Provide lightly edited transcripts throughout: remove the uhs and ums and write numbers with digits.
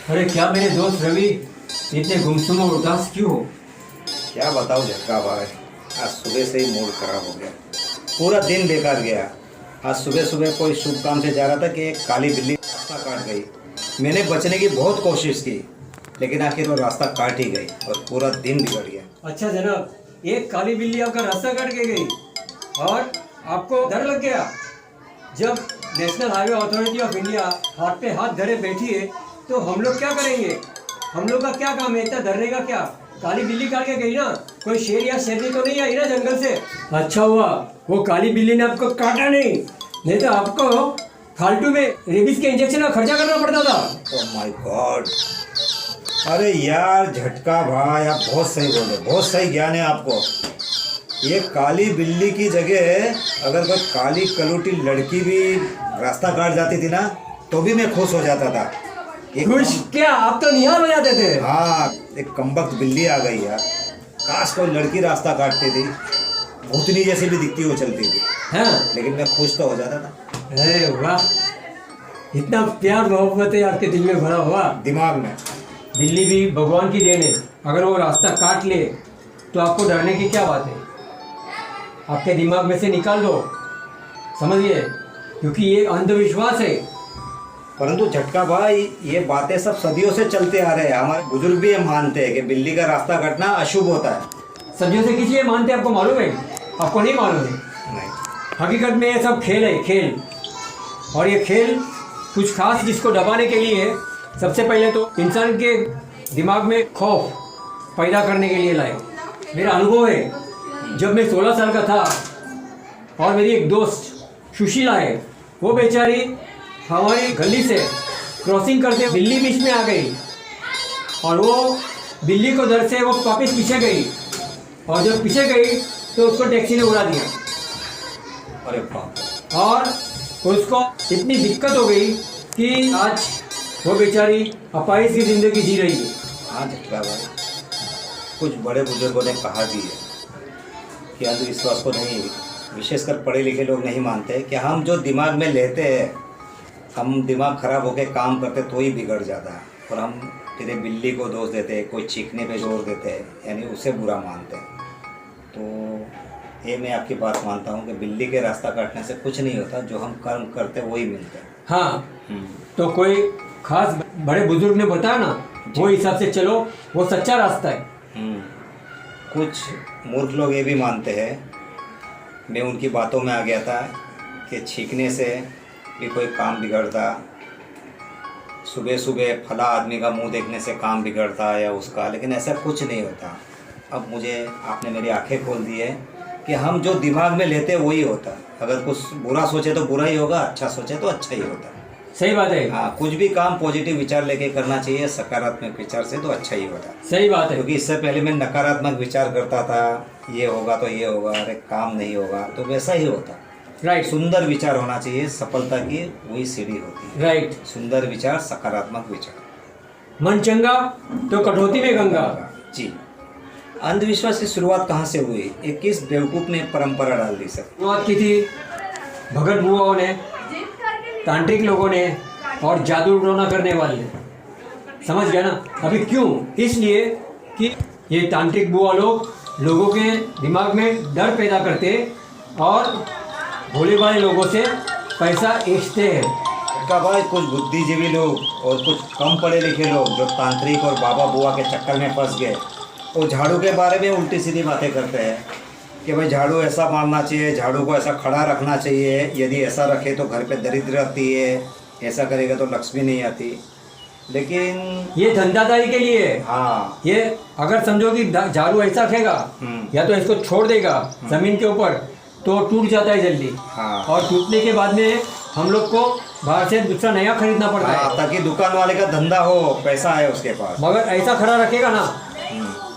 अरे क्या मेरे दोस्त रवि इतने गुमसुम और उदास क्यों हो? क्या बताऊँ झटका भाई। आज सुबह से ही मूड खराब हो गया, पूरा दिन बेकार गया। आज सुबह सुबह कोई शुभ काम से जा रहा था कि एक काली बिल्ली रास्ता काट गई। मैंने बचने की बहुत कोशिश की, लेकिन आखिर वो रास्ता काट ही गई और पूरा दिन बिगड़ गया। अच्छा जनाब, एक काली बिल्ली आपका रास्ता काट के गई और आपको डर लग गया। जब national highway authority of India हाथ पे हाथ धरे बैठी है तो हम लोग क्या करेंगे? हम लोग का क्या काम है इतना डरने का? क्या काली बिल्ली काट के गई ना, कोई शेर या शेरनी तो नहीं आई ना जंगल से? अच्छा हुआ वो काली बिल्ली ने आपको काटा नहीं तो आपको फालतू में रेबीज के इंजेक्शन का खर्चा करना पड़ता था। Oh my God. अरे यार झटका भाई, आप बहुत सही बोले, बहुत सही ज्ञान है आपको। ये काली बिल्ली की जगह अगर कोई काली कलूटी लड़की भी रास्ता काट जाती थी ना तो भी मैं खुश हो जाता था। खुश क्या, आप तो निहाल हो जाते थे। हाँ, एक कमबख्त बिल्ली आ गई यार। काश कोई लड़की रास्ता काटती थी, भूतनी जैसी भी दिखती वो चलती थी। हाँ, लेकिन मैं खुश तो हो जाता था। अरे वाह, इतना प्यार मोहब्बत है आपके दिल में भरा हुआ। दिमाग में बिल्ली भी भगवान की देन है, अगर वो रास्ता काट ले तो आपको डरने की क्या बात है? आपके दिमाग में से निकाल दो, समझिए, क्योंकि ये अंधविश्वास है। परंतु झटका भाई, ये बातें सब सदियों से चलते आ रहे हैं। हमारे बुजुर्ग भी ये मानते हैं कि बिल्ली का रास्ता काटना अशुभ होता है। सदियों से किस लिए मानते हैं, आपको मालूम है? आपको नहीं मालूम है? नहीं। हकीकत में ये सब खेल है, खेल। और ये खेल कुछ खास जिसको दबाने के लिए है। सबसे पहले तो इंसान के दिमाग में खौफ पैदा करने के लिए लाए। मेरा अनुभव है, जब मैं 16 साल का था और मेरी एक दोस्त सुशीला है, वो बेचारी हमारी गली से क्रॉसिंग करते बिल्ली बीच में आ गई और वो बिल्ली को डर से वो वापस पीछे गई और जब पीछे गई तो उसको टैक्सी ने उड़ा दिया। अरे बाप। और उसको इतनी दिक्कत हो गई कि आज वो बेचारी अपाहिज की ज़िंदगी जी रही है। हाँ झटका भाई, कुछ बड़े बुजुर्गों ने कहा भी है कि अंधविश्वास को नहीं, विशेषकर पढ़े लिखे लोग नहीं मानते कि हम जो दिमाग में लेते हैं, हम दिमाग खराब होकर काम करते तो ही बिगड़ जाता है। और हम फिर बिल्ली को दोष देते हैं, कोई चीखने पे जोर देते हैं, यानी उसे बुरा मानते हैं। तो ये मैं आपकी बात मानता हूँ कि बिल्ली के रास्ता काटने से कुछ नहीं होता, जो हम कर्म करते हैं वही मिलते हैं। हाँ, तो कोई खास बड़े बुजुर्ग ने बताया ना, वो हिसाब से चलो, वो सच्चा रास्ता है। कुछ मूर्ख लोग ये भी मानते हैं, मैं उनकी बातों में आ गया था, कि छींकने से भी कोई काम बिगड़ता, सुबह सुबह फला आदमी का मुंह देखने से काम बिगड़ता या उसका, लेकिन ऐसा कुछ नहीं होता। अब मुझे आपने मेरी आंखें खोल दी है कि हम जो दिमाग में लेते हैं वही होता। अगर कुछ बुरा सोचे तो बुरा ही होगा, अच्छा सोचे तो अच्छा ही होता। सही बात है। हाँ, कुछ भी काम पॉजिटिव विचार लेके करना चाहिए, सकारात्मक विचार से तो अच्छा ही होता। सही बात है, क्योंकि इससे पहले मैं नकारात्मक विचार करता था, ये होगा तो ये होगा, अरे काम नहीं होगा, तो वैसा ही होता। राइट। सुंदर विचार होना चाहिए, सफलता की वही सीढ़ी होती है। राइट। सुंदर विचार, सकारात्मक विचार। मन चंगा तो कटौती में गंगा। जी। अंधविश्वास की शुरुआत कहाँ से हुई? एक किस बेवकूफ़ ने परंपरा डाल दी सर? शुरुआत की थी भगत बुआओं ने, तांत्रिक लोगों ने और जादू टोना करने वाले ने। समझ गया ना? अभी क्यों? इसलिए कि ये तांत्रिक बुआ लोग लोगों के दिमाग में डर पैदा करते और भोले भाले लोगों से पैसा ऐंठते हैं। का भाई, कुछ बुद्धिजीवी लोग और कुछ कम पढ़े लिखे लोग जो तांत्रिक और बाबा बुआ के चक्कर में फंस गए, वो झाड़ू के बारे में उल्टी सीधी बातें करते हैं कि भाई झाड़ू ऐसा मारना चाहिए, झाड़ू को ऐसा खड़ा रखना चाहिए, यदि ऐसा रखे तो घर पे दरिद्र आती है, ऐसा करेगा तो लक्ष्मी नहीं आती। लेकिन ये धंधादारी के लिए है। हाँ, ये अगर समझो कि झाड़ू ऐसा रखेगा या तो इसको छोड़ देगा जमीन के ऊपर तो टूट जाता है जल्दी। हाँ। और टूटने के बाद में हम लोग को बाहर से दूसरा नया खरीदना पड़ता है, ताकि दुकान वाले का धंधा हो, पैसा है उसके पास। मगर ऐसा खड़ा रखेगा ना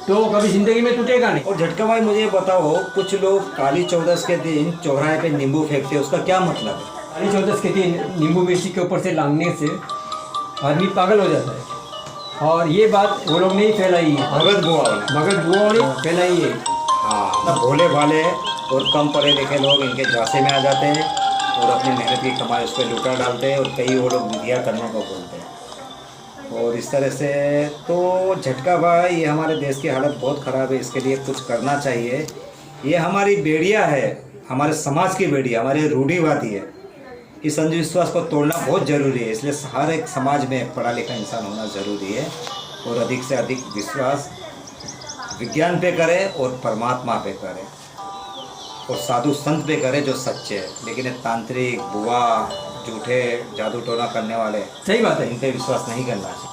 तो कभी जिंदगी में टूटेगा नहीं। और झटका भाई, मुझे बताओ, कुछ लोग काली चौदस के दिन चौराहे पे नींबू फेंकते हैं, उसका क्या मतलब है? काली चौदस के दिन नींबू मिर्ची के ऊपर से लांघने से आदमी पागल हो जाता है। और ये बात वो लोग नहीं फैलाई है, भगत बुआ ने फैलाई है। हाँ, भोले भाले और कम पढ़े लिखे लोग इनके झांसे में आ जाते हैं और अपनी मेहनत की कमाई उस पर लुटा डालते हैं और कई वो लोग विधियाँ करने को बोलते हैं। और इस तरह से तो झटका भाई, ये हमारे देश की हालत बहुत ख़राब है, इसके लिए कुछ करना चाहिए। ये हमारी बेड़िया है, हमारे समाज की बेड़िया, हमारी रूढ़िवादी है। इस अंधविश्वास को तोड़ना बहुत ज़रूरी है, इसलिए हर एक समाज में एक पढ़ा लिखा इंसान होना ज़रूरी है और अधिक से अधिक विश्वास विज्ञान पे करे और परमात्मा पे करे और साधु संत पे करे जो सच्चे हैं। लेकिन ये तांत्रिक, बुआ, झूठे जादू टोना करने वाले, सही बात है। इन पे विश्वास नहीं करना चाहिए।